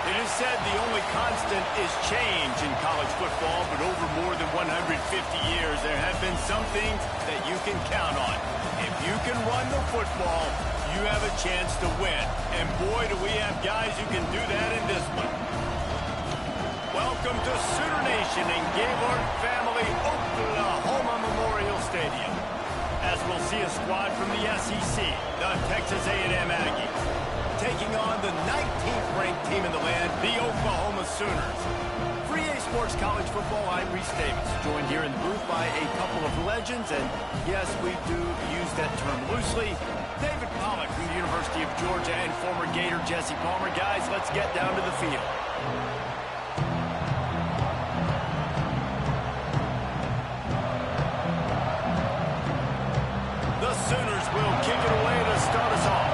It is said the only constant is change in college football, but over more than 150 years, there have been some things that you can count on. If you can run the football, you have a chance to win. And boy, do we have guys who can do that in this one. Welcome to Sooner Nation in Gaylord Family Oklahoma Memorial Stadium, as we'll see a squad from the SEC, the Texas A&M Aggies, taking on the 19th ranked team in the land, the Oklahoma Sooners. For EA Sports College Football, I'm Reese Davis, joined here in the booth by a couple of legends, and yes, we do use that term loosely. David Pollack from the University of Georgia and former Gator Jesse Palmer. Guys, let's get down to the field. The Sooners will kick it away to start us off.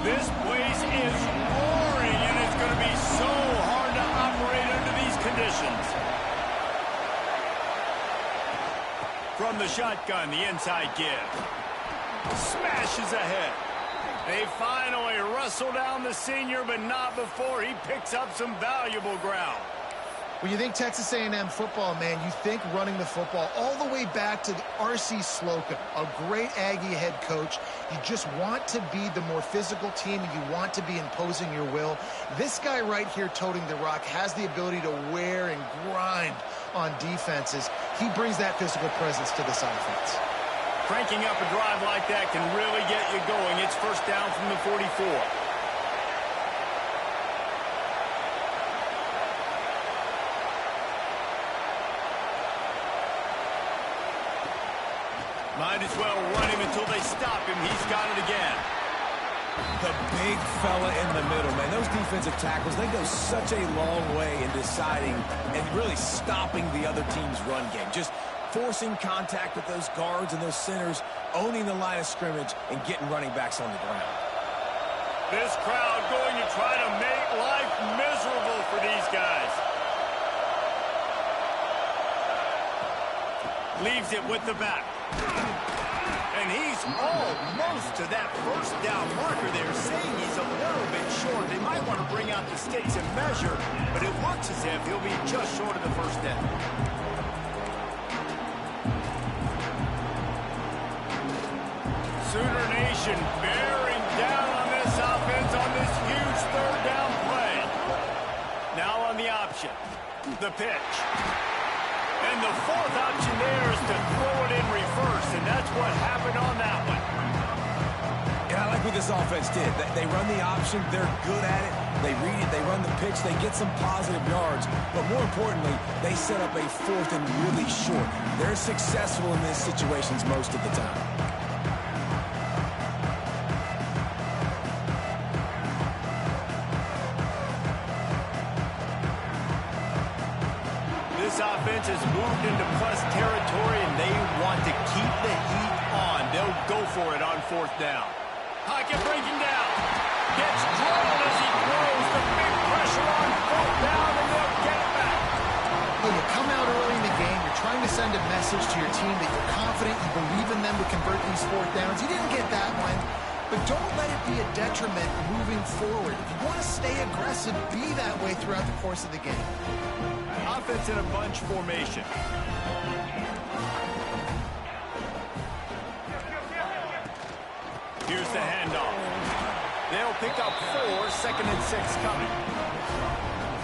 This place is roaring, and it's going to be so hard to operate under these conditions. From the shotgun, the inside give. Smashes ahead. They finally wrestle down the senior, but not before he picks up some valuable ground. When you think Texas A&M football, man, you think running the football all the way back to the R.C. Slocum, a great Aggie head coach. You just want to be the more physical team, and you want to be imposing your will. This guy right here toting the rock has the ability to wear and grind on defenses. He brings that physical presence to this offense. Cranking up a drive like that can really get you going. It's first down from the 44. Might as well run him until they stop him. He's got it again. The big fella in the middle, man. Those defensive tackles, they go such a long way in deciding and really stopping the other team's run game. Just forcing contact with those guards and those centers, owning the line of scrimmage, and getting running backs on the ground. This crowd going to try to make life miserable for these guys. Leaves it with the back. And he's almost to that first down marker. They're saying he's a little bit short. They might want to bring out the sticks and measure, but it looks as if he'll be just short of the first down. Sooner Nation bearing down on this offense on this huge third down play. Now on the option, the pitch. And the fourth option there is to throw it in reverse, and that's what happened on that one. And I like what this offense did. They run the option. They're good at it. They read it. They run the pitch. They get some positive yards. But more importantly, they set up a fourth and really short. They're successful in these situations most of the time. This offense has moved into plus territory, and they want to keep the heat on. They'll go for it on fourth down. Pocket breaking down. Gets drilled as he throws. The big pressure on fourth down, and they'll get it back. When you come out early in the game, you're trying to send a message to your team that you're confident, you believe in them to convert these fourth downs. You didn't get that one, but don't let it be a detriment moving forward. If you want to stay aggressive, be that way throughout the course of the game. Offense in a bunch formation. Here's the handoff. They'll pick up 4, 2nd and 6 coming.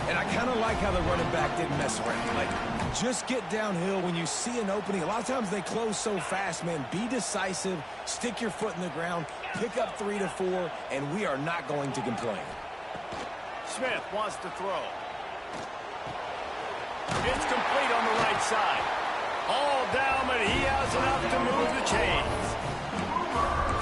And I kind of like how the running back didn't mess around. Like, just get downhill when you see an opening. A lot of times they close so fast, man. Be decisive, stick your foot in the ground, pick up 3 to 4, and we are not going to complain. Smith wants to throw. It's complete on the right side. All down, but he has enough to move the chains.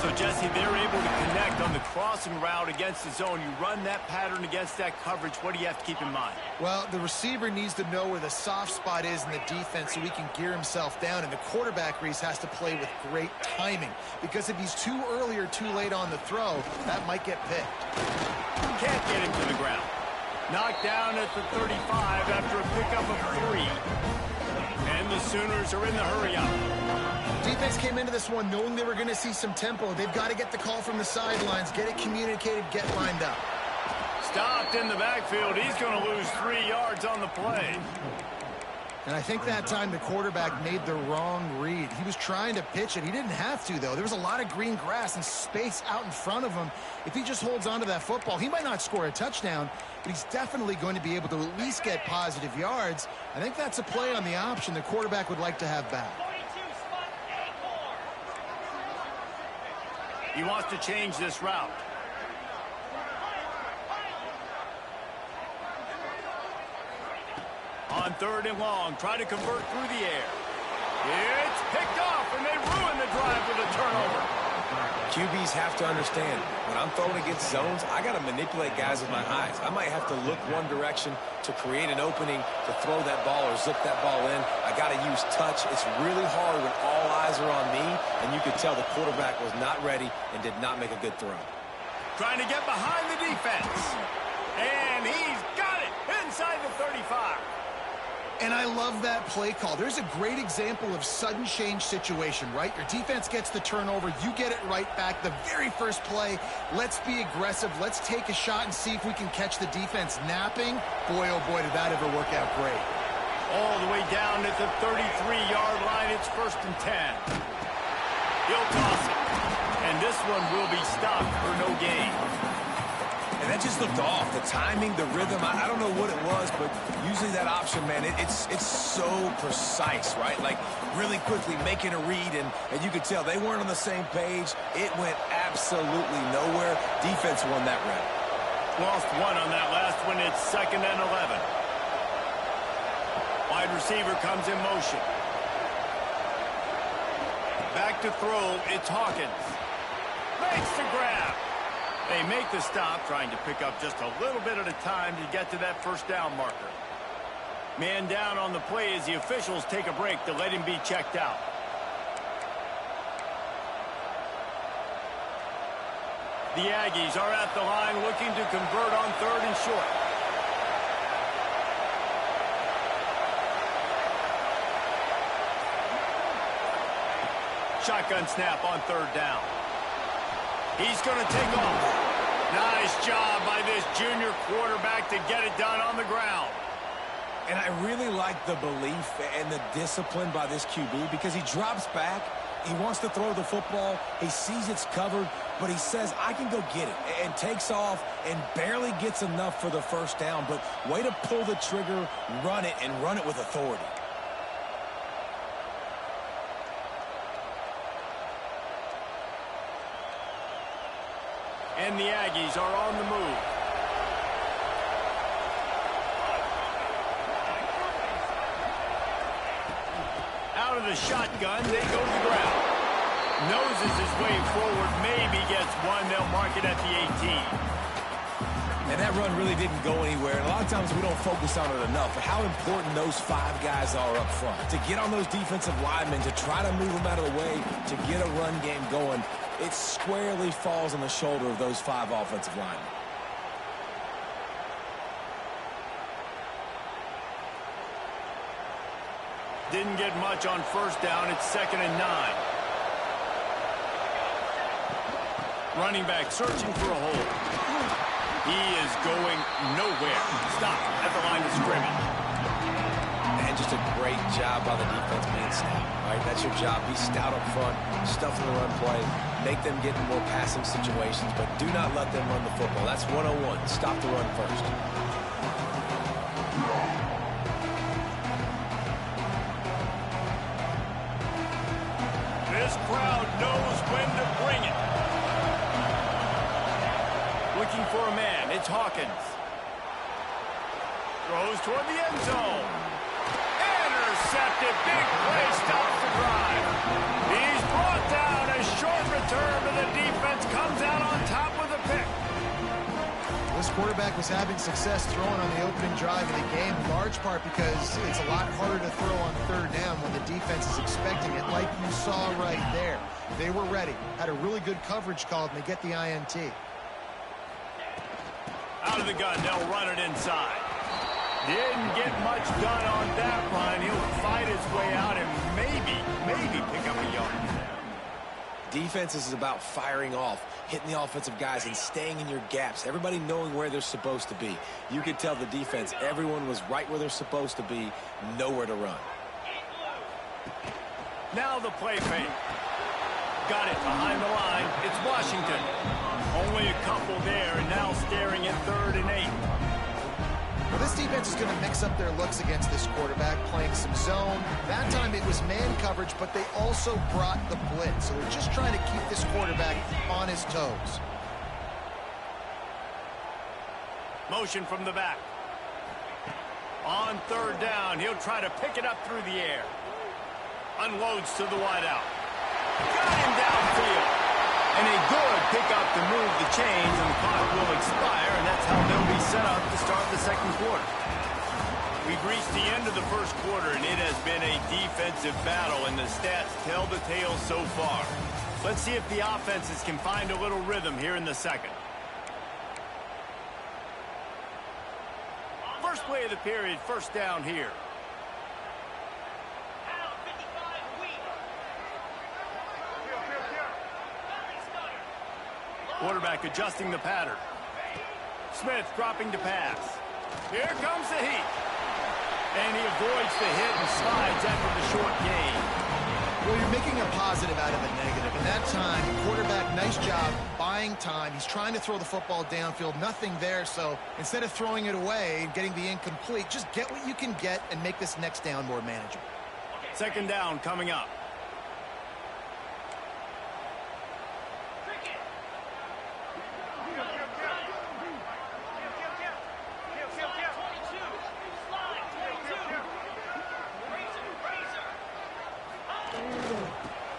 So, Jesse, they're able to connect on the crossing route against the zone. You run that pattern against that coverage. What do you have to keep in mind? Well, the receiver needs to know where the soft spot is in the defense so he can gear himself down. And the quarterback, Reese, has to play with great timing. Because if he's too early or too late on the throw, that might get picked. Can't get him to the ground. Knocked down at the 35 after a pickup of 3. And the Sooners are in the hurry-up. Defense came into this one knowing they were going to see some tempo. They've got to get the call from the sidelines, get it communicated, get lined up. Stopped in the backfield. He's going to lose 3 yards on the play. And I think that time the quarterback made the wrong read. He was trying to pitch it. He didn't have to, though. There was a lot of green grass and space out in front of him. If he just holds on to that football, he might not score a touchdown, but he's definitely going to be able to at least get positive yards. I think that's a play on the option the quarterback would like to have back. He wants to change this route. On 3rd and long, try to convert through the air. It's picked off, and they ruin the drive with a turnover. QBs have to understand, when I'm throwing against zones, I got to manipulate guys with my eyes. I might have to look one direction to create an opening to throw that ball or zip that ball in. I got to use touch. It's really hard when all eyes are on me, and you could tell the quarterback was not ready and did not make a good throw. Trying to get behind the defense. And he's got it inside the 35. And I love that play call. There's a great example of sudden change situation, right? Your defense gets the turnover. You get it right back. The very first play, let's be aggressive. Let's take a shot and see if we can catch the defense napping. Boy, oh boy, did that ever work out great. All the way down at the 33-yard line. It's 1st and 10. He'll toss it. And this one will be stopped for no gain. And that just looked off. The timing, the rhythm, I don't know what it was, but usually that option, man, it's so precise, right? Like really quickly making a read, and you could tell they weren't on the same page. It went absolutely nowhere. Defense won that rep. Lost 1 on that last one. It's 2nd and 11. Wide receiver comes in motion. Back to throw. It's Hawkins. Makes the grab. They make the stop, trying to pick up just a little bit at a time to get to that 1st down marker. Man down on the play as the officials take a break to let him be checked out. The Aggies are at the line looking to convert on 3rd and short. Shotgun snap on 3rd down. He's going to take off. Nice job by this junior quarterback to get it done on the ground. And I really like the belief and the discipline by this QB because he drops back. He wants to throw the football. He sees it's covered, but he says, I can go get it, and takes off and barely gets enough for the 1st down. But way to pull the trigger, run it, and run it with authority. And the Aggies are on the move. Out of the shotgun, they go to the ground. Noses his way forward, maybe gets 1. They'll mark it at the 18. And that run really didn't go anywhere. And a lot of times we don't focus on it enough. But how important those 5 guys are up front. To get on those defensive linemen, to try to move them out of the way, to get a run game going. It squarely falls on the shoulder of those 5 offensive linemen. Didn't get much on 1st down. It's 2nd and 9. Running back searching for a hole. He is going nowhere. Stop at the line of scrimmage. And just a great job by the defense being stout, right? That's your job. Be stout up front, stuff in the run play, make them get in more passing situations, but do not let them run the football. That's 101. Stop the run first. This crowd knows when to bring it. Looking for a man. It's Hawkins. Throws toward the end zone. Intercepted. Big play. Stops the drive. He's brought down. A short return to the quarterback was having success throwing on the opening drive of the game, in large part because it's a lot harder to throw on third down when the defense is expecting it, like you saw right there. They were ready, had a really good coverage call, and they get the INT. Out of the gun, they'll run it inside. Didn't get much done on that run. He'll fight his way out and maybe pick up a yard. Defense is about firing off, hitting the offensive guys, and staying in your gaps. Everybody knowing where they're supposed to be. You could tell the defense, everyone was right where they're supposed to be, nowhere to run. Now the play fake. Got it behind the line. It's Washington. Only a couple there, and now staring at 3rd and 8. Well, this defense is going to mix up their looks against this quarterback, playing some zone. That time it was man coverage, but they also brought the blitz. So they're just trying to keep this quarterback on his toes. Motion from the back. On 3rd down, he'll try to pick it up through the air. Unloads to the wideout. Got him downfield. And a good pickup to move the chains, and the clock will expire, and that's how they'll be set up to start the second quarter. We've reached the end of the first quarter, and it has been a defensive battle, and the stats tell the tale so far. Let's see if the offenses can find a little rhythm here in the second. First play of the period, first down here. Quarterback adjusting the pattern. Smith dropping to pass. Here comes the heat. And he avoids the hit and slides after the short gain. Well, you're making a positive out of a negative. And that time, quarterback, nice job buying time. He's trying to throw the football downfield. Nothing there. So instead of throwing it away and getting the incomplete, just get what you can get and make this next down more manageable. Second down coming up.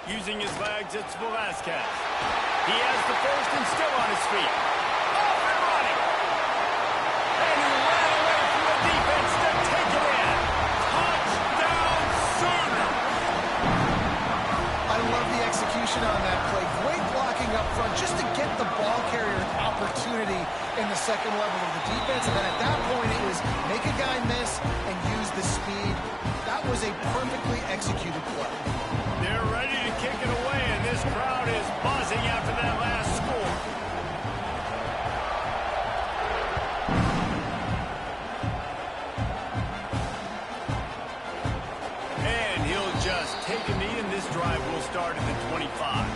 Using his legs, it's Velasquez. He has the first and still on his feet. Off and running. And he ran away from the defense to take it in. Touchdown, Sooner. I love the execution on that play. Great blocking up front just to get the ball carrier an opportunity in the second level of the defense. And then at that point, it was make a guy miss and use the speed. That was a perfectly executed play. They're ready to kick it away, and this crowd is buzzing after that last score. And he'll just take a knee, and this drive will start at the 25.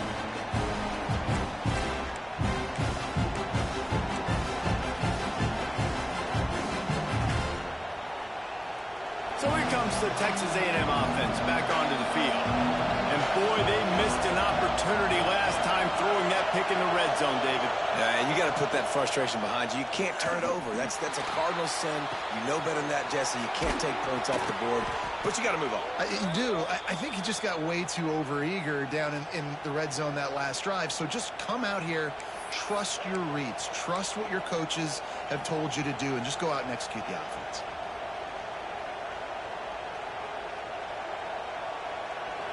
So here comes the Texas A&M offense back onto the field. And boy, they missed an opportunity last time throwing that pick in the red zone, David. Yeah, you got to put that frustration behind you. You can't turn it over. That's a cardinal sin. You know better than that, Jesse. You can't take points off the board, but you got to move on. You do. I think he just got way too overeager down in the red zone that last drive. So just come out here, trust your reads, trust what your coaches have told you to do, and just go out and execute the offense.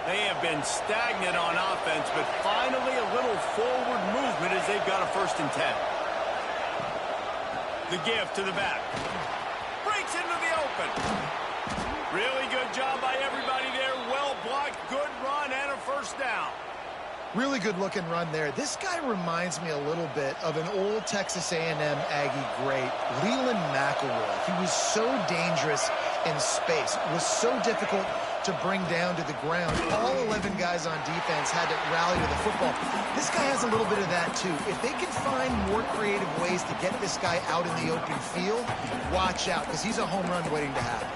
They have been stagnant on offense, but finally a little forward movement as they've got a 1st and 10. The give to the back. Breaks into the open. Really good job by everybody there. Well blocked, good run, and a 1st down. Really good-looking run there. This guy reminds me a little bit of an old Texas A&M Aggie great, Leland McElroy. He was so dangerous in space. It was so difficult to bring down to the ground. All 11 guys on defense had to rally to the football. This guy has a little bit of that, too. If they can find more creative ways to get this guy out in the open field, watch out, because he's a home run waiting to happen.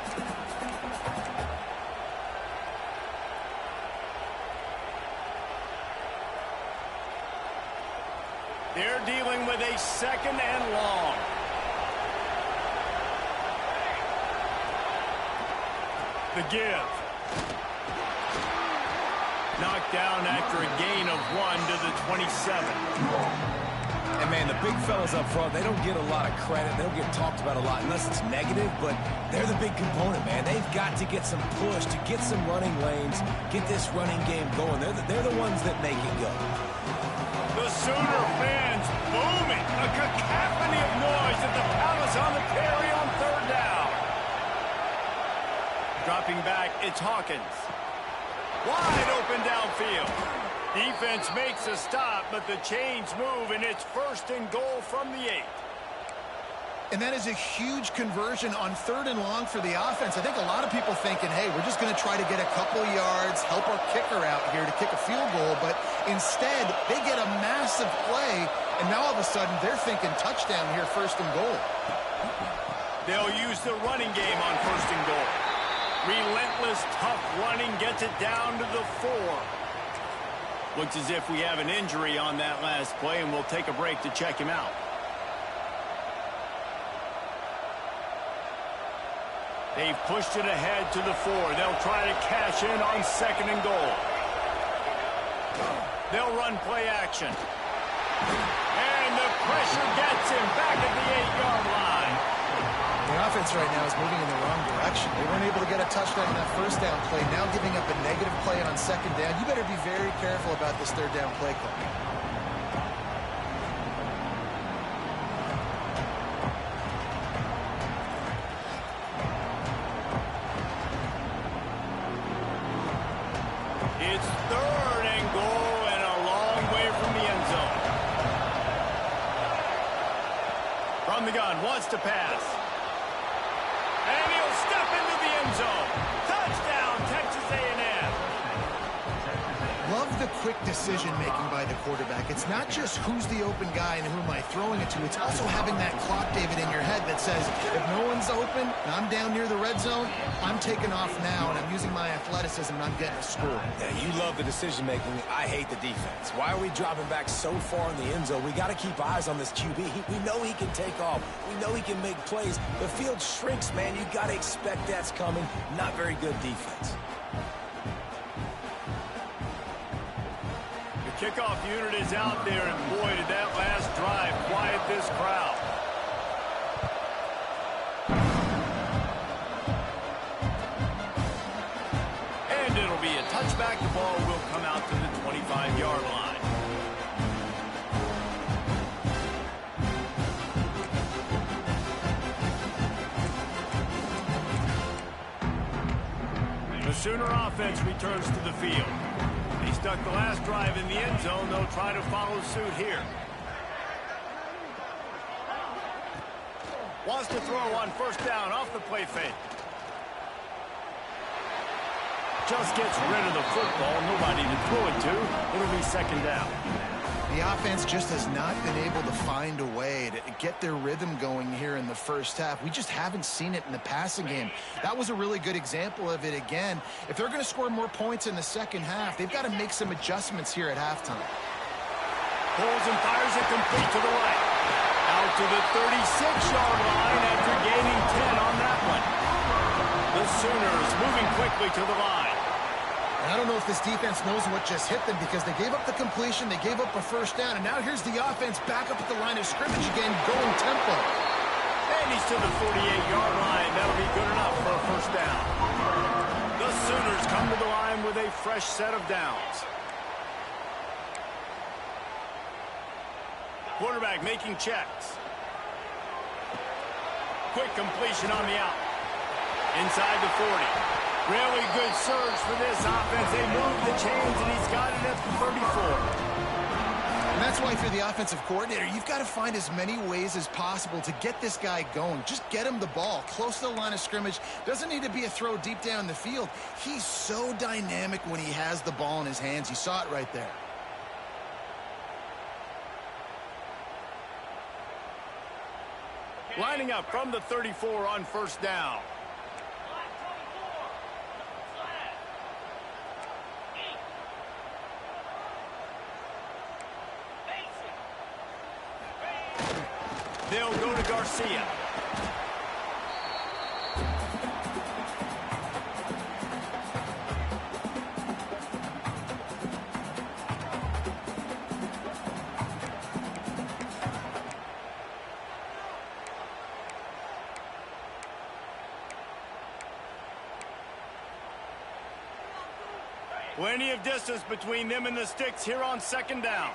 They're dealing with a 2nd and long. The give. Knocked down after a gain of 1 to the 27. And, man, the big fellas up front, they don't get a lot of credit. They don't get talked about a lot unless it's negative, but they're the big component, man. They've got to get some push, to get some running lanes, get this running game going. They're the ones that make it go. The Sooner fans booming. A cacophony of noise at the Palace on the carry on third down. Dropping back, it's Hawkins. Wide open downfield. Defense makes a stop, but the chains move, and it's 1st and goal from the 8. And that is a huge conversion on 3rd and long for the offense. I think a lot of people thinking, hey, we're just going to try to get a couple yards, help our kicker out here to kick a field goal. But instead, they get a massive play, and now all of a sudden they're thinking touchdown here, 1st and goal. They'll use the running game on 1st and goal. Relentless, tough running gets it down to the 4. Looks as if we have an injury on that last play, and we'll take a break to check him out. They've pushed it ahead to the 4. They'll try to cash in on 2nd and goal. They'll run play action. And the pressure gets him back at the 8-yard line. The offense right now is moving in the wrong direction. They weren't able to get a touchdown on that 1st down play. Now giving up a negative play on 2nd down. You better be very careful about this 3rd down play call. It's 3rd and goal and a long way from the end zone. From the gun, wants to pass. And he'll step into the end zone. Touchdown, Texas A&M. Love the quick decision-making by the quarterback. It's not just who's the open guy and who am I throwing it to. It's also having that clock, David, in your head that says, if no one's open and I'm down near the red zone, I'm taking off now, and I'm using my athleticism, and I'm getting a score. Yeah, you love the decision-making. I hate the defense. Why are we dropping back so far in the end zone? We got to keep eyes on this QB. We know he can take off. We know he can make plays. The field shrinks, man. You got to expect that's coming. Not very good defense. The kickoff unit is out there, and boy, did that last drive quiet this crowd. And it'll be a touchback. The ball will come out to the 25-yard line. The Sooner offense returns to the field. They stuck the last drive in the end zone. They'll try to follow suit here. Wants to throw on 1st down off the play fake. Just gets rid of the football. Nobody to throw it to. It'll be 2nd down. The offense just has not been able to find a way to get their rhythm going here in the 1st half. We just haven't seen it in the passing game. That was a really good example of it again. If they're going to score more points in the 2nd half, they've got to make some adjustments here at halftime. Pulls and fires it complete to the right. Out to the 36-yard line after gaining 10 on that one. The Sooners moving quickly to the line. And I don't know if this defense knows what just hit them because they gave up the completion, they gave up a 1st down, and now here's the offense back up at the line of scrimmage again, going tempo. And he's to the 48-yard line. That'll be good enough for a 1st down. The Sooners come to the line with a fresh set of downs. Quarterback making checks. Quick completion on the out. Inside the 40. Really good surge for this offense. They move the chains, and he's got it at the 34. And that's why, if you're the offensive coordinator, you've got to find as many ways as possible to get this guy going. Just get him the ball close to the line of scrimmage. Doesn't need to be a throw deep down the field. He's so dynamic when he has the ball in his hands. You saw it right there. Lining up from the 34 on 1st down. They'll go to Garcia. Plenty of distance between them and the sticks here on second down.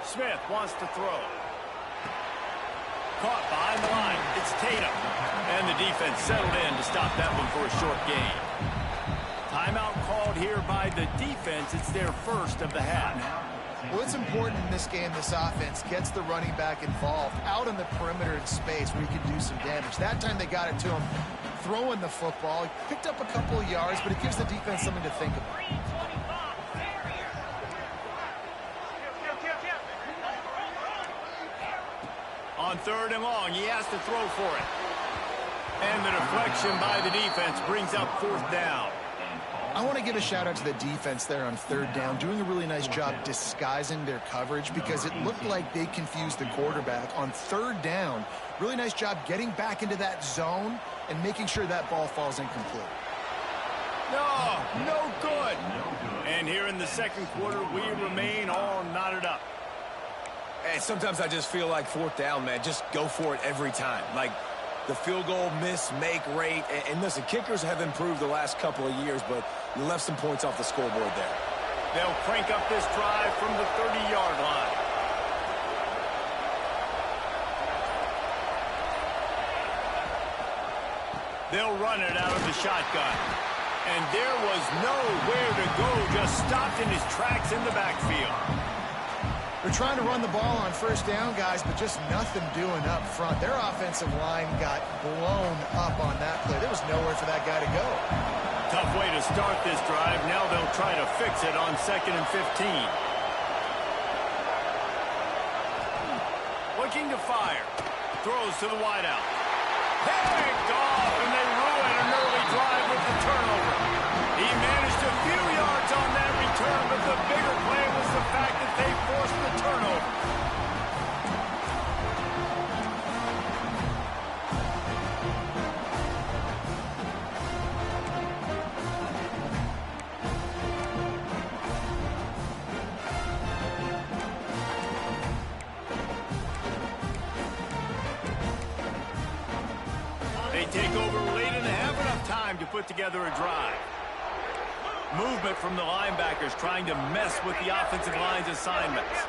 Smith wants to throw. Caught behind the line. It's Tatum. And the defense settled in to stop that one for a short gain. Timeout called here by the defense. It's their first of the half. Well, it's important in this game, this offense gets the running back involved out in the perimeter in space where he can do some damage. That time they got it to him throwing the football. He picked up a couple of yards, but it gives the defense something to think about. On third and long, he has to throw for it. And the deflection by the defense brings up fourth down. I want to give a shout out to the defense there on third down, doing a really nice job disguising their coverage because it looked like they confused the quarterback on third down. Really nice job getting back into that zone and making sure that ball falls incomplete. No good. And here in the second quarter, we remain all knotted up. And sometimes I just feel like fourth down, man, just go for it every time. Like the field goal miss-make rate. And listen, kickers have improved the last couple of years, but you left some points off the scoreboard there. They'll crank up this drive from the 30-yard line. They'll run it out of the shotgun. And there was nowhere to go, just stopped in his tracks in the backfield. They're trying to run the ball on first down, guys, but just nothing doing up front. Their offensive line got blown up on that play. There was nowhere for that guy to go. Tough way to start this drive. Now they'll try to fix it on 2nd and 15. Looking to fire. Throws to the wideout. Picked off, and they ruin an early drive with the turnover. He managed a few yards on that return, but the bigger play was the fact that they forced the turnover. They take over late and have enough time to put together a drive. Movement from the linebackers trying to mess with the offensive line's assignments.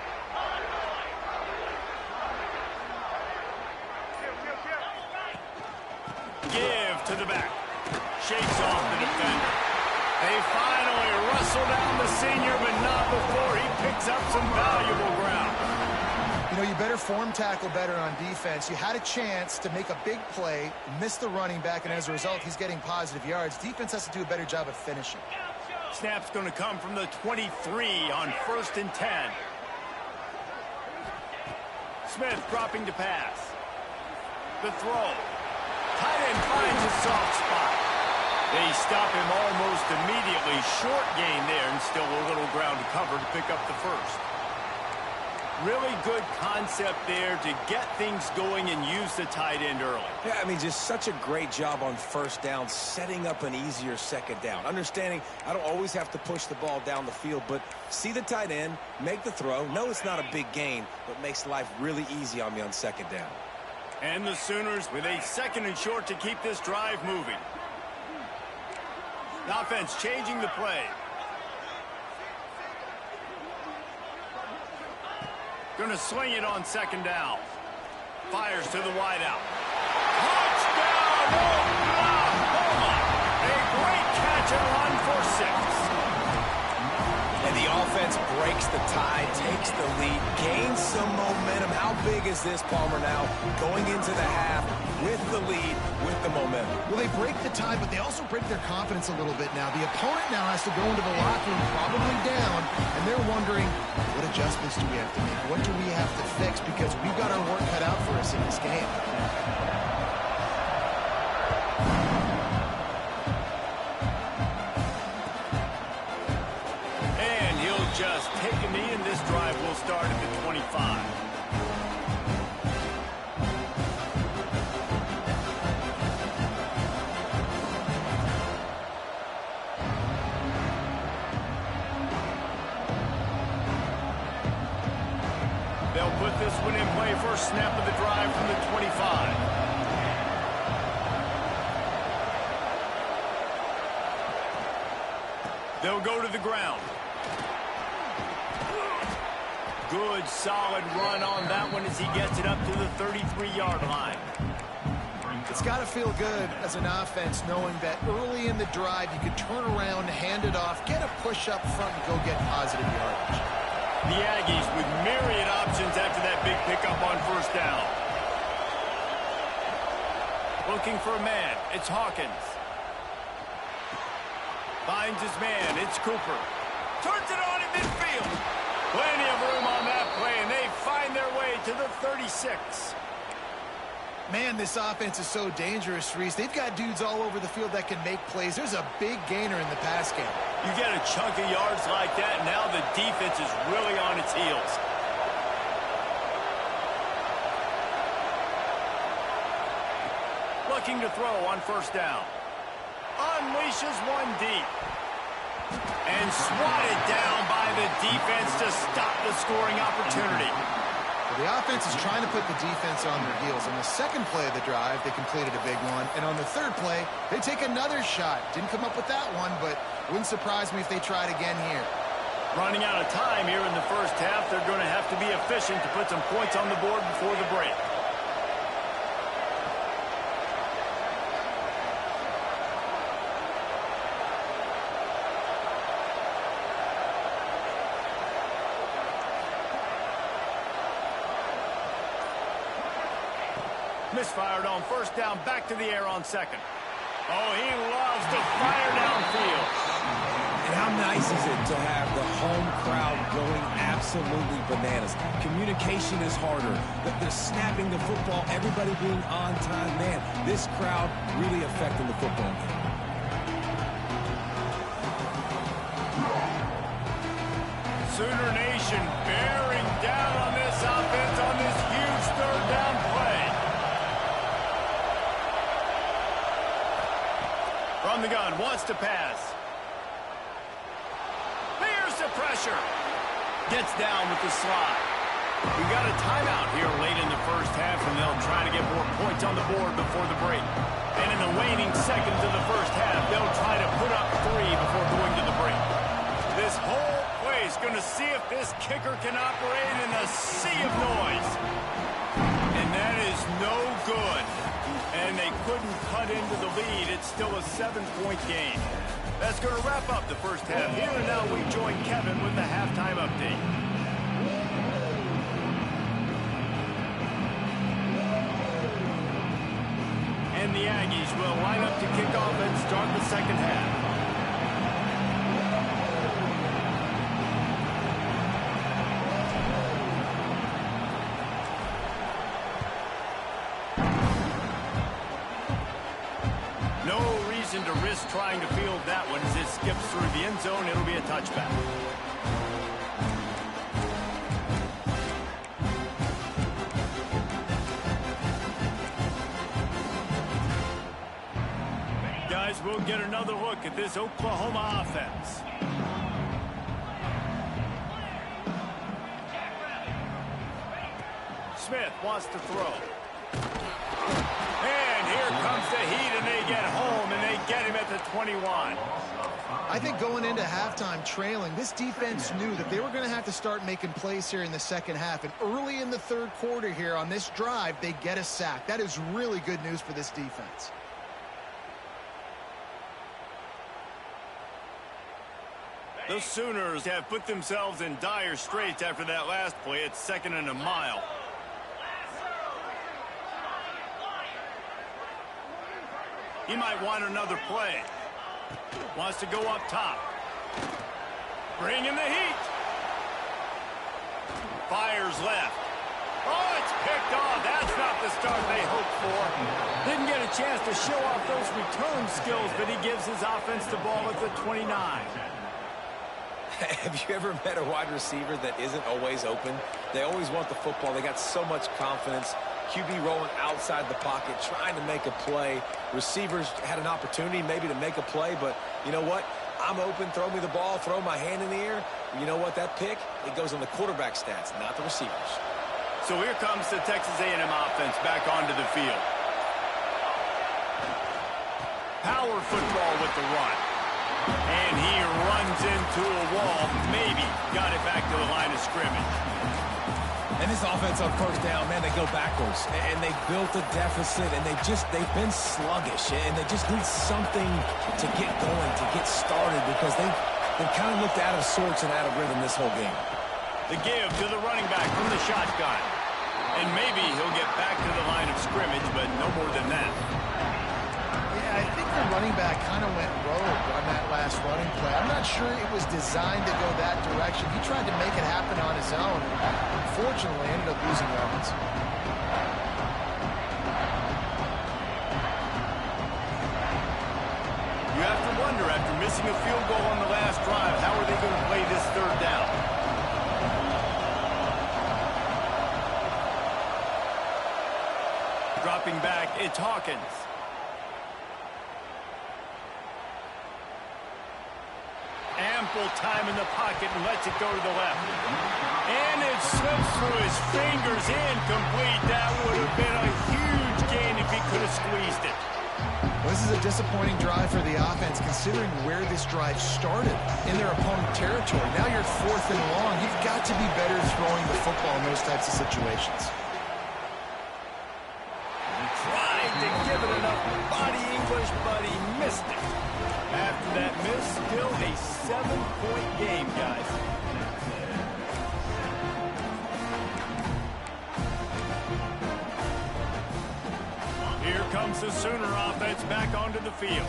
Give to the back. Shakes off the defender. They finally wrestle down the senior, but not before he picks up some valuable ground. You know, you better form tackle better on defense. You had a chance to make a big play, miss the running back, and as a result, he's getting positive yards. Defense has to do a better job of finishing. Snap's going to come from the 23 on 1st and 10. Smith dropping to pass. The throw. Tight end finds a soft spot. They stop him almost immediately. Short gain there, and still a little ground to cover to pick up the first. Really good concept there to get things going and use the tight end early. Yeah, I mean, just such a great job on first down, setting up an easier second down. Understanding I don't always have to push the ball down the field, but see the tight end, make the throw. No, it's not a big gain, but makes life really easy on me on second down. And the Sooners with a 2nd and short to keep this drive moving. The offense changing the play. Going to sling it on 2nd down. Fires to the wideout. Touchdown, Oklahoma! A great catch and run for 6. And the offense breaks the tie, takes the lead, gains some momentum. How big is this, Palmer, now? Going into the half with the lead, with the momentum. Well, they break the tie, but they also break their confidence a little bit now. The opponent now has to go into the locker room probably down, and they're wondering, what adjustments do we have to make? What do we have to fix? Because we've got our work cut out for us in this game. And he'll just take a knee, and this drive will start at the 25. They'll put this one in play first snap of the drive from the 25. They'll go to the ground. Good, solid run on that one as he gets it up to the 33-yard line. It's got to feel good as an offense knowing that early in the drive you can turn around, hand it off, get a push up front, and go get positive yardage. The Aggies with myriad options after that big pickup on first down. Looking for a man. It's Hawkins. Finds his man. It's Cooper. Turns it on in midfield. Plenty of room on that play, and they find their way to the 36. Man, this offense is so dangerous, Reese. They've got dudes all over the field that can make plays. There's a big gainer in the pass game. You get a chunk of yards like that, and now the defense is really on its heels. Looking to throw on first down. Unleashes one deep. And swatted down by the defense to stop the scoring opportunity. The offense is trying to put the defense on their heels. On the second play of the drive, they completed a big one. And on the third play, they take another shot. Didn't come up with that one, but wouldn't surprise me if they tried again here. Running out of time here in the first half, they're going to have to be efficient to put some points on the board before the break. Misfired on first down, back to the air on second. Oh, he loves to fire downfield. And how nice is it to have the home crowd going absolutely bananas? Communication is harder. They're snapping the football, everybody being on time. Man, this crowd really affecting the football game. Sooner Nation bearing down on this offense on this huge third down play. From the gun, wants to pass. Here's the pressure. Gets down with the slide. We got a timeout here late in the first half, and they'll try to get more points on the board before the break. And in the waning seconds of the first half, they'll try to put up 3 before going to the break. This whole play is going to see if this kicker can operate in a sea of noise. And that is no good. And they couldn't cut into the lead. It's still a 7-point game. That's going to wrap up the first half here. And now we join Kevin with the halftime update. And the Aggies will line up to kick off and start the second half. To risk trying to field that one as it skips through the end zone. It'll be a touchback. Guys, we'll get another look at this Oklahoma offense. Smith wants to throw. And here comes the heat, and they get home, and they get him at the 21. I think going into halftime trailing, this defense knew that they were going to have to start making plays here in the second half. And early in the third quarter here on this drive, they get a sack. That is really good news for this defense. The Sooners have put themselves in dire straits after that last play. It's 2nd and a mile. He might want another play. Wants to go up top. Bring in the heat. Fires left. Oh, it's picked off. That's not the start they hoped for. Didn't get a chance to show off those return skills, but he gives his offense the ball at the 29. Have you ever met a wide receiver that isn't always open? They always want the football. They got so much confidence. QB rolling outside the pocket, trying to make a play. Receivers had an opportunity maybe to make a play, but you know what? I'm open, throw me the ball, throw my hand in the air. You know what? That pick, it goes on the quarterback stats, not the receivers. So here comes the Texas A&M offense back onto the field. Power football with the run. And he runs into a wall. Maybe got it back to the line of scrimmage. And this offense on first down, man, they go backwards. And they built a deficit, and they've been sluggish. And they just need something to get going, to get started, because they've kind of looked out of sorts and out of rhythm this whole game. The give to the running back from the shotgun. And maybe he'll get back to the line of scrimmage, but no more than that. Yeah, I think the running back kind of went rogue on that last running play. I'm not sure it was designed to go that direction. He tried to make it happen on his own. Unfortunately, ended up losing yards. You have to wonder, after missing a field goal on the last drive, how are they going to play this third down? Dropping back, it's Hawkins. Ample time in the pocket and lets it go to the left. And it slips through his fingers, incomplete. That would have been a huge gain if he could have squeezed it. Well, this is a disappointing drive for the offense, considering where this drive started in their opponent territory. Now you're 4th and long. You've got to be better throwing the football in those types of situations. He tried to give it enough body English, but he missed it. After that miss, still a 7-point game, guys. Here comes the Sooner offense back onto the field.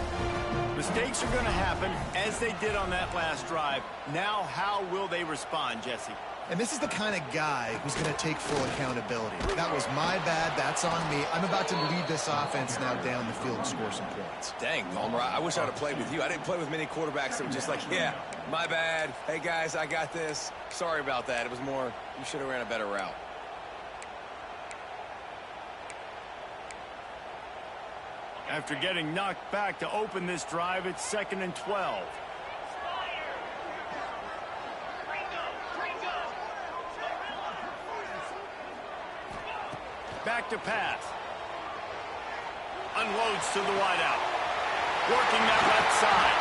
Mistakes are going to happen, as they did on that last drive. Now, how will they respond, Jesse? And this is the kind of guy who's going to take full accountability. That was my bad. That's on me. I'm about to lead this offense now down the field and score some points. Dang, Palmer, I wish I'd have played with you. I didn't play with many quarterbacks that were just like, yeah, my bad. Hey, guys, I got this. Sorry about that. It was more, you should have ran a better route. After getting knocked back to open this drive, it's 2nd and 12. Back to pass. Unloads to the wideout. Working that left side.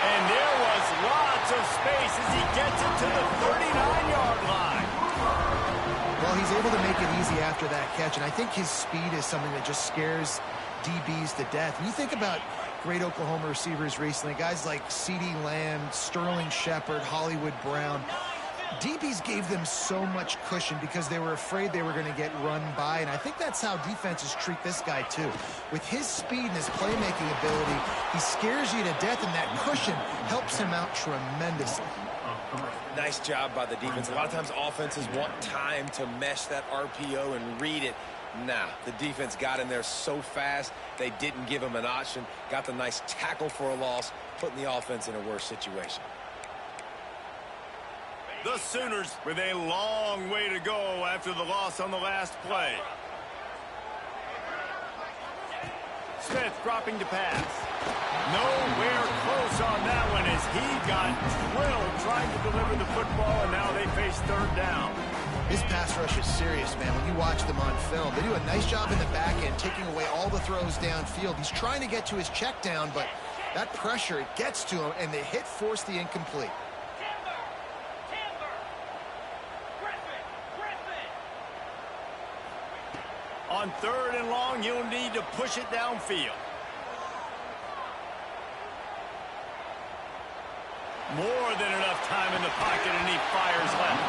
And there was lots of space as he gets it to the 39-yard line. Well, he's able to make it easy after that catch, and I think his speed is something that just scares DBs to death. And you think about great Oklahoma receivers recently, guys like CeeDee Lamb, Sterling Shepard, Hollywood Brown. DBs gave them so much cushion because they were afraid they were going to get run by, and I think that's how defenses treat this guy too. With his speed and his playmaking ability, he scares you to death, and that cushion helps him out tremendously. Nice job by the defense. A lot of times offenses want time to mesh that RPO and read it. Nah, the defense got in there so fast, they didn't give him an option. Got the nice tackle for a loss, putting the offense in a worse situation. The Sooners with a long way to go after the loss on the last play. Smith dropping to pass. Nowhere close on that one as he got drilled trying to deliver the football, and now they face 3rd down. His pass rush is serious, man. When you watch them on film, they do a nice job in the back end, taking away all the throws downfield. He's trying to get to his check down, but that pressure, it gets to him, and the hit forced the incomplete. On 3rd and long, you'll need to push it downfield. More than enough time in the pocket, and he fires left.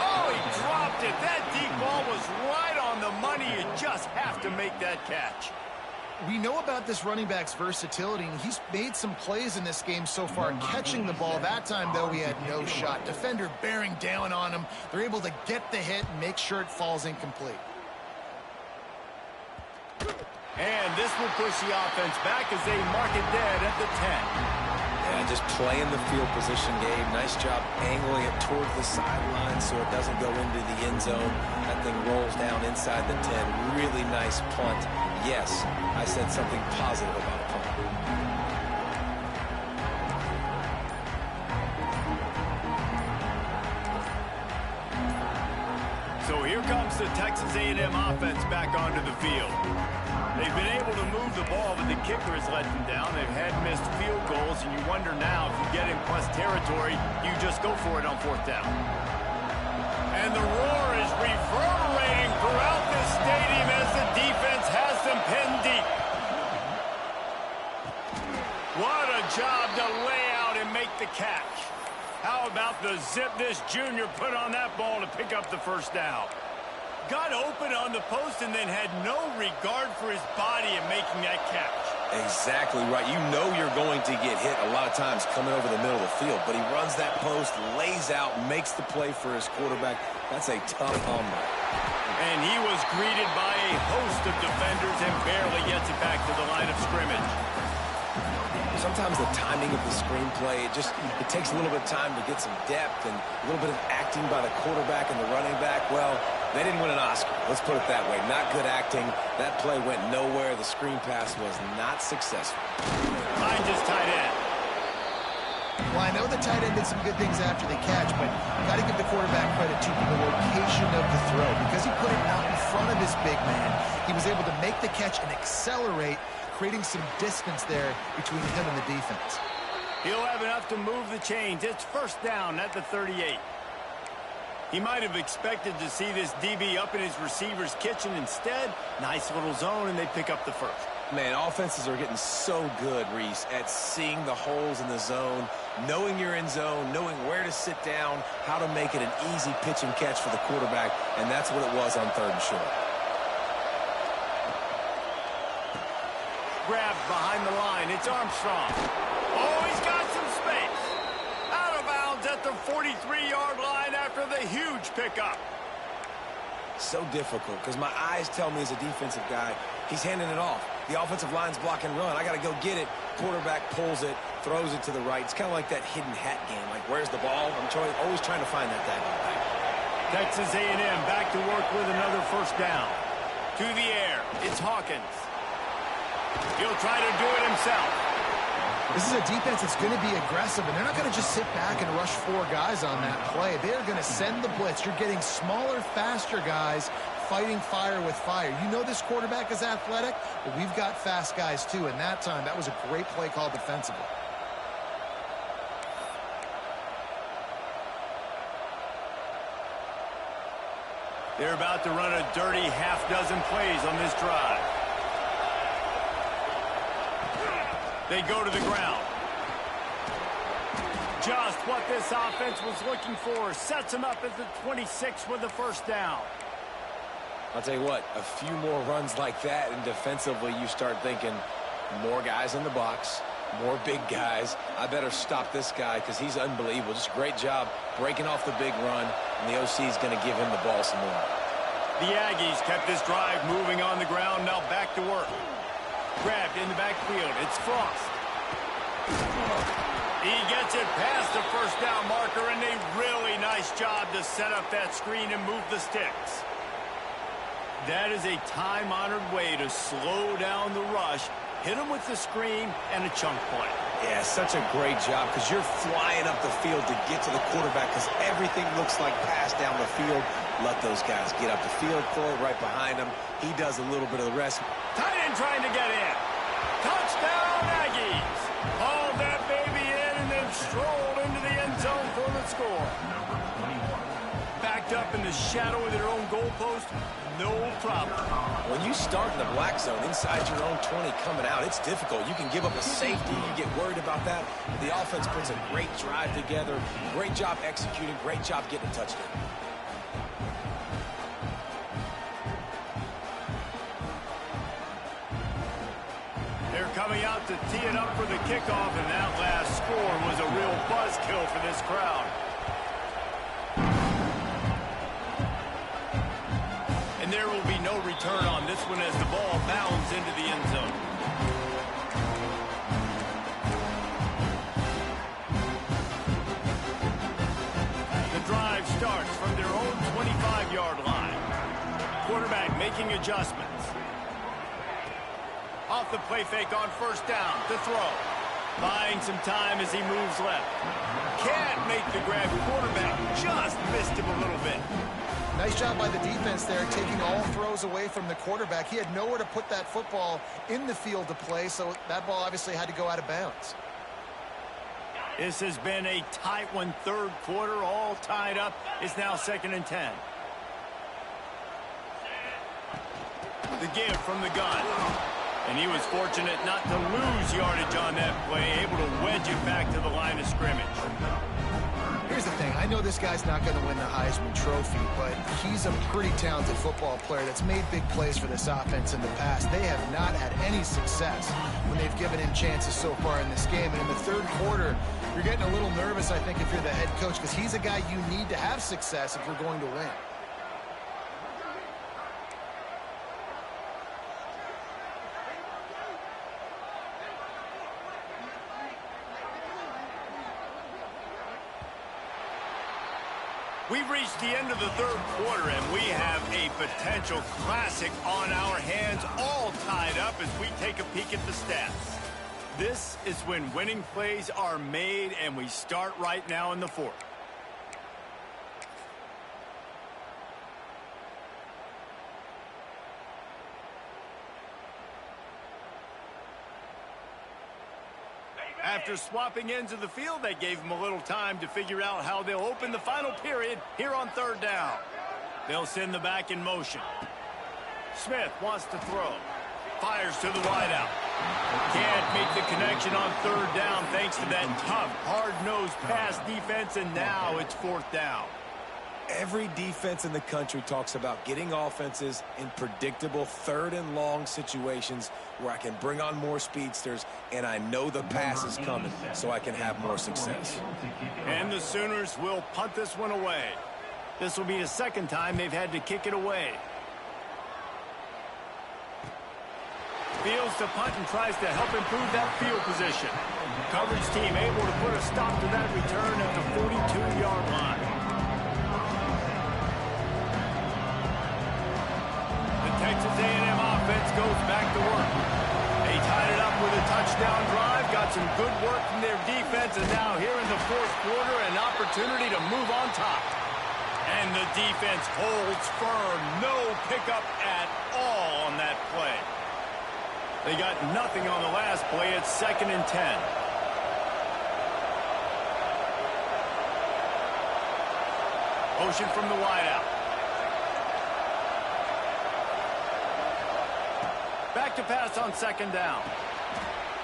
Oh, he dropped it. That deep ball was right on the money. You just have to make that catch. We know about this running back's versatility, and he's made some plays in this game so far catching the ball. That time, though, he had no shot. Defender bearing down on him. They're able to get the hit and make sure it falls incomplete. And this will push the offense back as they mark it dead at the 10. Yeah, just playing the field position game. Nice job angling it toward the sideline so it doesn't go into the end zone. That thing rolls down inside the 10. Really nice punt. Yes, I said something positive about a punt. So here comes the Texas A&M offense back onto the field. They've been able to move the ball, but the kicker has let them down. They've had missed field goals, and you wonder now if you get in plus territory, you just go for it on fourth down. And the roar is reverberating throughout this stadium as the defense has them pinned deep. What a job to lay out and make the catch. How about the zip this junior put on that ball to pick up the first down? Got open on the post and then had no regard for his body in making that catch. Exactly right. You know you're going to get hit a lot of times coming over the middle of the field, but he runs that post, lays out, makes the play for his quarterback. That's a tough humble. And he was greeted by a host of defenders and barely gets it back to the line of scrimmage. Sometimes the timing of the screenplay, it takes a little bit of time to get some depth and a little bit of acting by the quarterback and the running back. Well, they didn't win an Oscar. Let's put it that way. Not good acting. That play went nowhere. The screen pass was not successful. Finds his tight end. Well, I know the tight end did some good things after the catch, but got to give the quarterback credit to the location of the throw. Because he put it out in front of his big man, he was able to make the catch and accelerate, creating some distance there between him and the defense. He'll have enough to move the chains. It's first down at the 38. He might have expected to see this DB up in his receiver's kitchen. Instead, nice little zone, and they pick up the first. Man, offenses are getting so good, Reese, at seeing the holes in the zone, knowing you're in zone, knowing where to sit down, how to make it an easy pitch and catch for the quarterback, and that's what it was on third and short. Grabbed behind the line. It's Armstrong. Oh, he's got some space. Out of bounds at the 43-yard line after the huge pickup. So difficult because my eyes tell me as a defensive guy, he's handing it off. The offensive line's block and run. I got to go get it. Quarterback pulls it, throws it to the right. It's kind of like that hidden hat game. Like, where's the ball? I'm always trying to find that back. Texas A&M back to work with another first down. To the air. It's Hawkins. He'll try to do it himself. This is a defense that's going to be aggressive, and they're not going to just sit back and rush four guys on that play. They're going to send the blitz. You're getting smaller, faster guys fighting fire with fire. You know this quarterback is athletic, but we've got fast guys too, and that time, that was a great play call defensively. They're about to run a dirty half-dozen plays on this drive. They go to the ground. Just what this offense was looking for. Sets them up at the 26 with the first down. I'll tell you what, a few more runs like that, and defensively you start thinking more guys in the box, more big guys. I better stop this guy because he's unbelievable. Just a great job breaking off the big run, and the OC is going to give him the ball some more. The Aggies kept this drive moving on the ground. Now back to work. Grabbed in the backfield. It's Frost. He gets it past the first down marker, and a really nice job to set up that screen and move the sticks. That is a time-honored way to slow down the rush, hit him with the screen, and a chunk play. Yeah, such a great job because you're flying up the field to get to the quarterback because everything looks like pass down the field. Let those guys get up the field, throw it right behind him. He does a little bit of the rest. Tight end trying to get in. Touchdown, Aggies. Hauled that baby in and then strolled into the end zone for the score. Backed up in the shadow of their own goalpost, no problem. When you start in the black zone inside your own 20 coming out, it's difficult. You can give up a safety. You get worried about that. The offense puts a great drive together. Great job executing. Great job getting a touchdown. They're coming out to tee it up for the kickoff, and that last score was a real buzzkill for this crowd. And there will be no return on this one as the ball bounds into the end zone. The drive starts from their own 25-yard line. Quarterback making adjustments. Off the play fake on first down to throw. Buying some time as he moves left. Can't make the grab. Quarterback just missed him a little bit. Nice job by the defense there, taking all throws away from the quarterback. He had nowhere to put that football in the field to play, so that ball obviously had to go out of bounds. This has been a tight one, third quarter, all tied up. It's now 2nd and 10. The give from the gun. And he was fortunate not to lose yardage on that play, able to wedge it back to the line of scrimmage. Here's the thing. I know this guy's not going to win the Heisman Trophy, but he's a pretty talented football player that's made big plays for this offense in the past. They have not had any success when they've given him chances so far in this game. And in the third quarter, you're getting a little nervous, I think, if you're the head coach, because he's a guy you need to have success if you're going to win. We've reached the end of the third quarter, and we have a potential classic on our hands, all tied up as we take a peek at the stats. This is when winning plays are made, and we start right now in the fourth. After swapping ends of the field, they gave them a little time to figure out how they'll open the final period here on third down. They'll send the back in motion. Smith wants to throw. Fires to the wideout. Can't make the connection on third down thanks to that tough, hard-nosed pass defense, and now it's fourth down. Every defense in the country talks about getting offenses in predictable third and long situations where I can bring on more speedsters and I know the pass is coming so I can have more success. And the Sooners will punt this one away. This will be the second time they've had to kick it away. Fields to punt and tries to help improve that field position. Coverage team able to put a stop to that return at the 42-yard line. Texas A&M offense goes back to work. They tied it up with a touchdown drive, got some good work from their defense, and now here in the fourth quarter, an opportunity to move on top. And the defense holds firm. No pickup at all on that play. They got nothing on the last play. It's 2nd and 10. Motion from the wideout. Back to pass on 2nd down.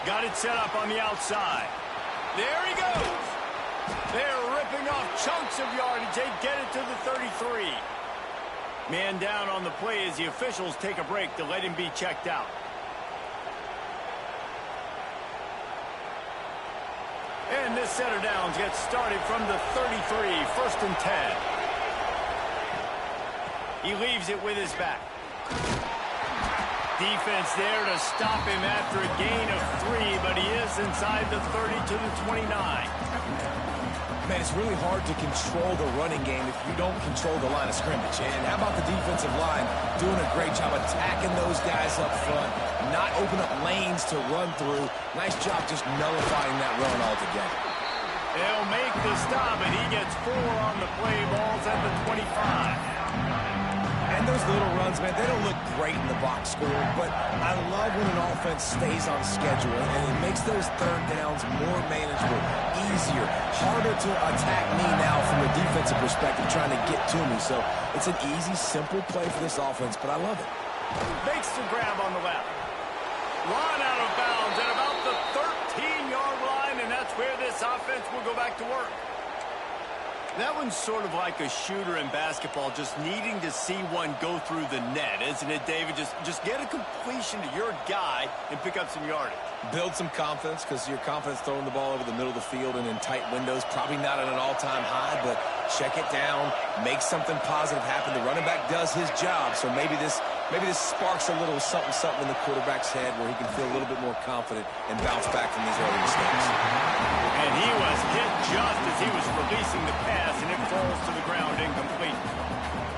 Got it set up on the outside. There he goes. They're ripping off chunks of yardage. They get it to the 33. Man down on the play as the officials take a break to let him be checked out. And this set of downs gets started from the 33, 1st and 10. He leaves it with his back. Defense there to stop him after a gain of 3, but he is inside the 30 to the 29. Man, it's really hard to control the running game if you don't control the line of scrimmage. And how about the defensive line doing a great job attacking those guys up front, not open up lanes to run through. Nice job just nullifying that run altogether. They'll make the stop, and he gets 4 on the play. Ball's at the 25. And those little runs, man, they don't look great in the box score, but I love when an offense stays on schedule, and it makes those third downs more manageable, easier, harder to attack me now from a defensive perspective trying to get to me. So it's an easy, simple play for this offense, but I love it. Makes the grab on the left. Run out of bounds at about the 13-yard line, and that's where this offense will go back to work. That one's sort of like a shooter in basketball, just needing to see one go through the net, isn't it, David? Just get a completion to your guy and pick up some yardage. Build some confidence, because your confidence throwing the ball over the middle of the field and in tight windows, probably not at an all-time high, but check it down, make something positive happen. The running back does his job, so maybe this sparks a little something in the quarterback's head where he can feel a little bit more confident and bounce back from these early mistakes. And he was hit just as he was releasing the pass, and it falls to the ground incomplete.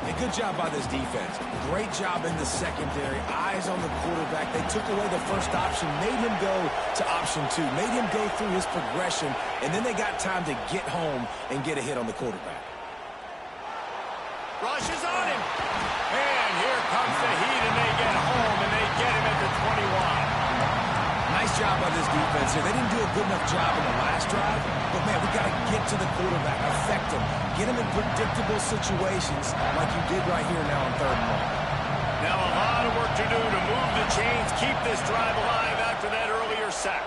A good job by this defense. Great job in the secondary. Eyes on the quarterback. They took away the first option, made him go to option 2, made him go through his progression, and then they got time to get home and get a hit on the quarterback. Rush is on him. defense here. They didn't do a good enough job in the last drive, but, man, we got to get to the quarterback, affect him, get him in predictable situations like you did right here now on 3rd and 1. Now a lot of work to do to move the chains, keep this drive alive after that earlier sack.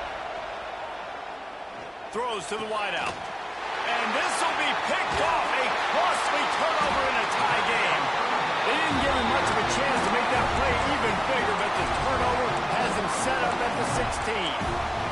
Throws to the wideout. And this will be picked off. A costly turnover in a tie game. They didn't give him much of a chance to make that play even bigger, but the turnover has him set up at the 16.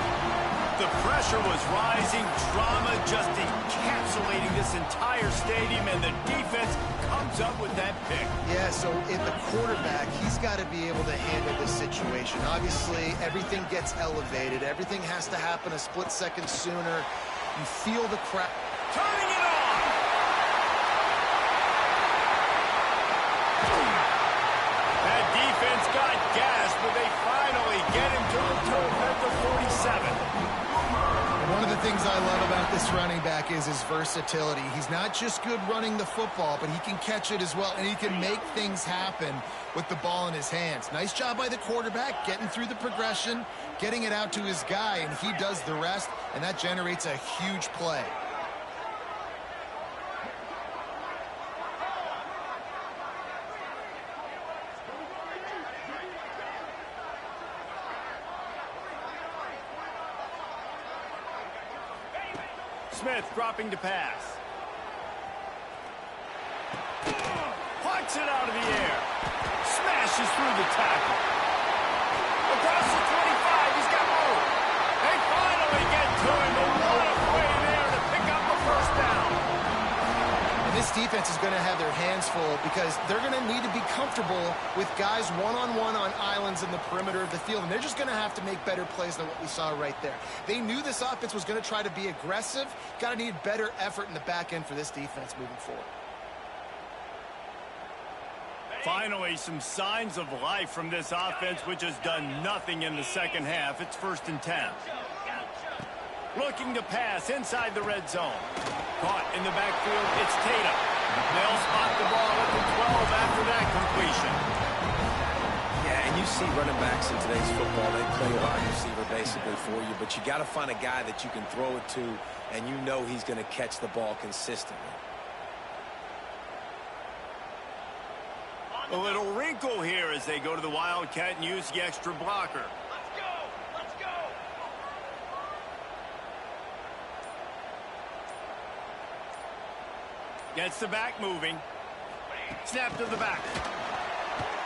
The pressure was rising, drama just encapsulating this entire stadium, and the defense comes up with that pick. Yeah, so in the quarterback, he's got to be able to handle this situation. Obviously, everything gets elevated. Everything has to happen a split second sooner. You feel the crowd. Turning it on! That defense got gas, but they finally get him to the turf at the 47. One of the things I love about this running back is his versatility. He's not just good running the football, but he can catch it as well, and he can make things happen with the ball in his hands. Nice job by the quarterback, getting through the progression, getting it out to his guy, and he does the rest, and that generates a huge play. Smith dropping to pass. Punts it out of the air. Smashes through the tackle. Across the 25, he's got more. They finally get to him, but what a play there to pick up the 1st down. And this defense is going to have their hands full because they're going to need to be comfortable with guys one-on-one on islands in the perimeter of the field, and they're just going to have to make better plays than what we saw right there. They knew this offense was going to try to be aggressive. Got to need better effort in the back end for this defense moving forward. Finally, some signs of life from this offense, which has done nothing in the 2nd half. It's 1st and 10. Looking to pass inside the red zone. Caught in the backfield, it's Tatum. They'll spot the ball at the 12 after that completion. Yeah, and you see running backs in today's football, they play wide receiver basically for you, but you got to find a guy that you can throw it to, and you know he's going to catch the ball consistently. A little wrinkle here as they go to the Wildcat and use the extra blocker. Let's go! Let's go! Gets the back moving. Snap to the back.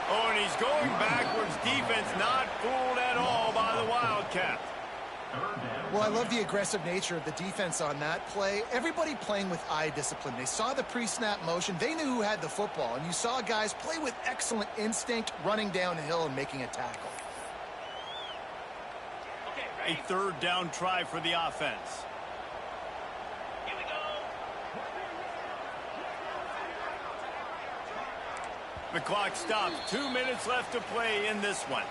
Oh, and he's going backwards. Defense not fooled at all by the Wildcat. Well, I love the aggressive nature of the defense on that play. Everybody playing with eye discipline. They saw the pre-snap motion. They knew who had the football. And you saw guys play with excellent instinct, running downhill and making a tackle. A 3rd down try for the offense. Here we go! The clock stops. 2 minutes left to play in this one.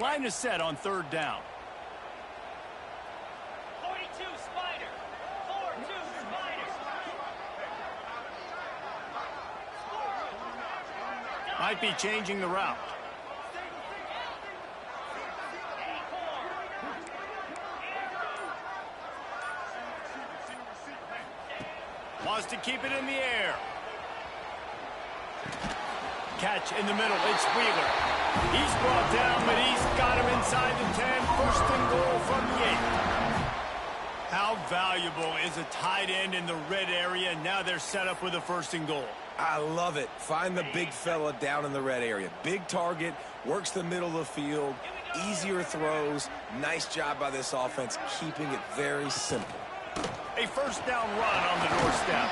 Line is set on 3rd down. 42 Spider! 4-2 Spider! Might be changing the route. Wants to keep it in the air. Catch in the middle. It's Wheeler. He's brought down, but he's got him inside the 10. 1st and goal from the 8. How valuable is a tight end in the red area? Now they're set up with a 1st and goal. I love it. Find the big fella down in the red area. Big target, works the middle of the field, easier throws. Nice job by this offense, keeping it very simple. A 1st down run on the doorstep.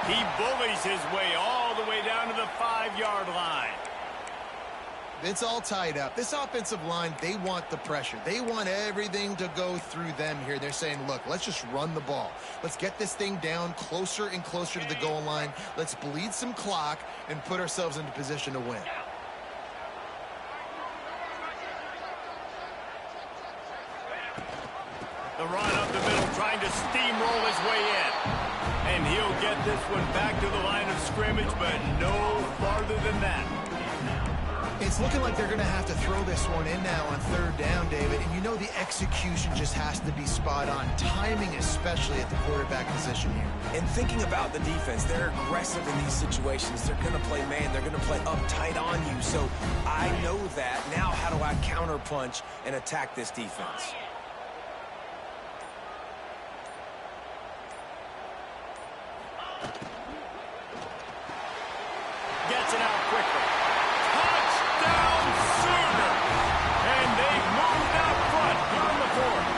He bullies his way all the way down to the 5-yard line. It's all tied up. This offensive line, they want the pressure. They want everything to go through them here. They're saying, look, let's just run the ball. Let's get this thing down closer and closer to the goal line. Let's bleed some clock and put ourselves into position to win. The run up the middle, trying to steamroll his way in. And he'll get this one back to the line of scrimmage, but no farther than that. It's looking like they're going to have to throw this one in now on third down, David. And you know the execution just has to be spot on. Timing, especially at the quarterback position here. And thinking about the defense, they're aggressive in these situations. They're going to play man. They're going to play uptight on you. So I know that. Now how do I counterpunch and attack this defense? Gets it out quickly. Touchdown Sooner! And they've moved out front here in the fourth.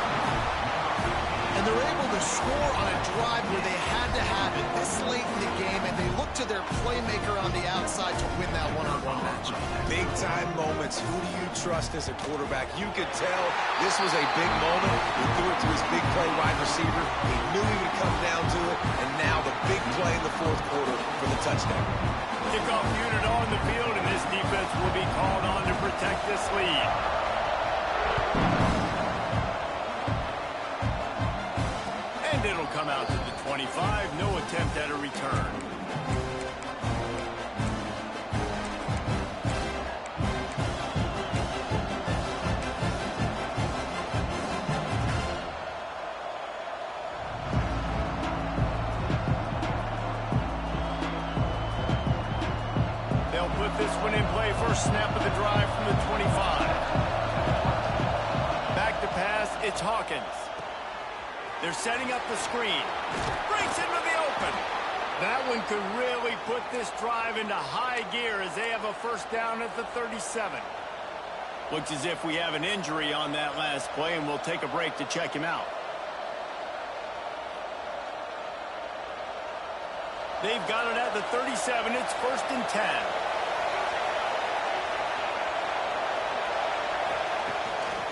And they're able to score on a drive where they had to have it this late in the game, and they look to their playmaker on the outside to win that one-on-one matchup. Big-time moments. Who do you trust as a quarterback? You could tell this was a big moment. He threw it to his big play wide receiver. He knew he would come down to it, and now the big play in the fourth quarter for the touchdown. Kickoff unit on the field, and this defense will be called on to protect this lead. And it'll come out to the 25. No attempt at a return. They'll put this one in play. First snap of the drive from the 25. Back to pass, it's Hawkins. They're setting up the screen. Breaks into the open. That one could really put this drive into high gear as they have a first down at the 37. Looks as if we have an injury on that last play, and we'll take a break to check him out. They've got it at the 37. It's first and 10.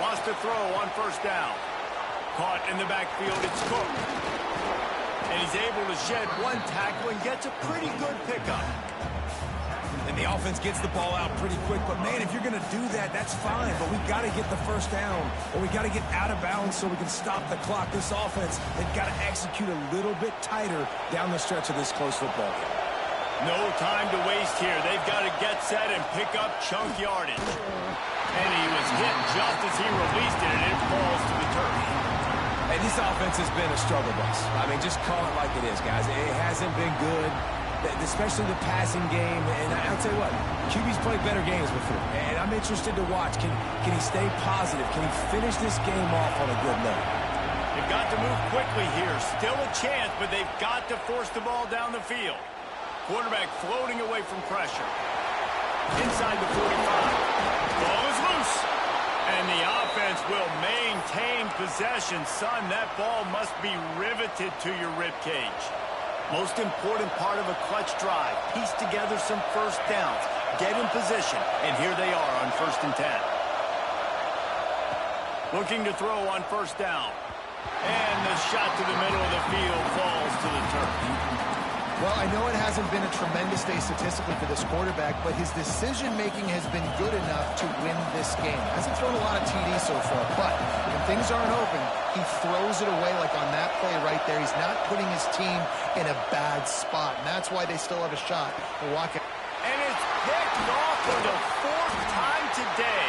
Wants to throw on first down. Caught in the backfield, it's Cook. And he's able to shed one tackle and gets a pretty good pickup. And the offense gets the ball out pretty quick. But, man, if you're going to do that, that's fine. But we got to get the first down, or we got to get out of bounds so we can stop the clock. This offense, they've got to execute a little bit tighter down the stretch of this close football game. No time to waste here. They've got to get set and pick up chunk yardage. And he was hit just as he released it, and it falls to the turf. Hey, this offense has been a struggle bus. I mean, just call it like it is, guys. It hasn't been good, especially the passing game. And I'll tell you what, QB's played better games before. And I'm interested to watch. Can he stay positive? Can he finish this game off on a good note? They've got to move quickly here. Still a chance, but they've got to force the ball down the field. Quarterback floating away from pressure. Inside the 45. Ball is loose. And the offense will maintain possession. Son, that ball must be riveted to your ribcage. Most important part of a clutch drive. Piece together some first downs. Get in position. And here they are on first and 10. Looking to throw on first down. And the shot to the middle of the field falls to the turf. Well, I know it hasn't been a tremendous day statistically for this quarterback, but his decision-making has been good enough to win this game. Hasn't thrown a lot of TDs so far, but when things aren't open, he throws it away like on that play right there. He's not putting his team in a bad spot, and that's why they still have a shot to walk it. And it's picked off for the fourth time today.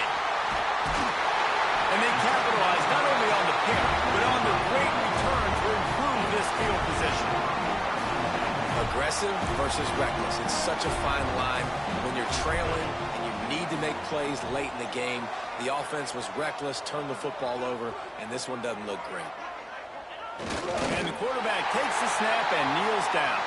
And they capitalize not only on the pick, but on the great return to improve this field position. Aggressive versus reckless. It's such a fine line when you're trailing and you need to make plays late in the game. The offense was reckless, turned the football over, and this one doesn't look great. And the quarterback takes the snap and kneels down.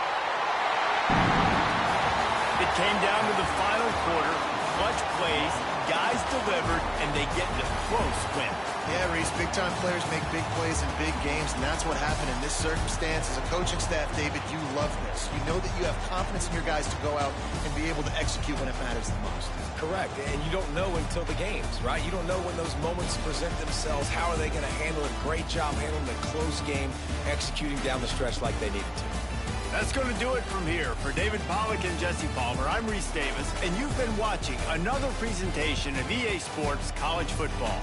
It came down to the final quarter. Clutch plays, guys delivered, and they get the close win. Yeah, Reese, big-time players make big plays in big games, and that's what happened in this circumstance. As a coaching staff, David, you love this. You know that you have confidence in your guys to go out and be able to execute when it matters the most. Correct, and you don't know until the games, right? You don't know when those moments present themselves. How are they going to handle it? Great job handling the close game, executing down the stretch like they needed to. That's going to do it from here. For David Pollack and Jesse Palmer, I'm Reese Davis, and you've been watching another presentation of EA Sports College Football.